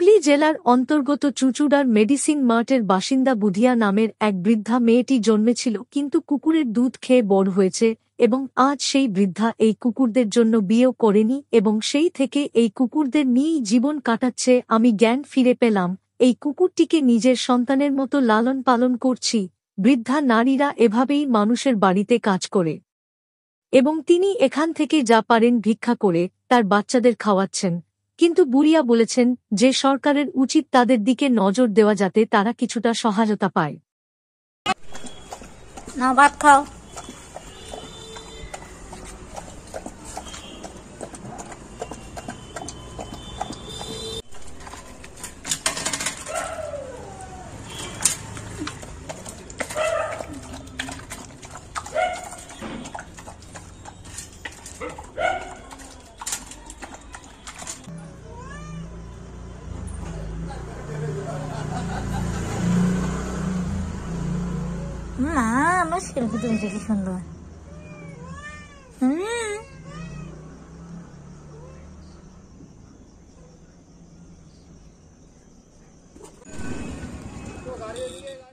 হুগলি জেলার অন্তর্গত চুঁচুড়ার মেডিসিন মার্টের বাসিন্দা বুধিয়া নামের এক বৃদ্ধা মেয়েটি জন্মেছিল, কিন্তু কুকুরের দুধ খেয়ে বড় হয়েছে এবং আজ সেই বৃদ্ধা এই কুকুরদের জন্য বিয়েও করেনি এবং সেই থেকে এই কুকুরদের নিয়েই জীবন কাটাচ্ছে। আমি জ্ঞান ফিরে পেলাম, এই কুকুরটিকে নিজের সন্তানের মতো লালন পালন করছি। বৃদ্ধা নারীরা এভাবেই মানুষের বাড়িতে কাজ করে এবং তিনি এখান থেকে যা পারেন ভিক্ষা করে তার বাচ্চাদের খাওয়াচ্ছেন। কিন্তু বুড়িয়া বলেছেন যে সরকারের উচিত তাদের দিকে নজর দেওয়া, যাতে তারা কিছুটা সহায়তা পায়। না ভাত খাও। মা আমার সেলফি তুলছে কি সুন্দর। गाड़ी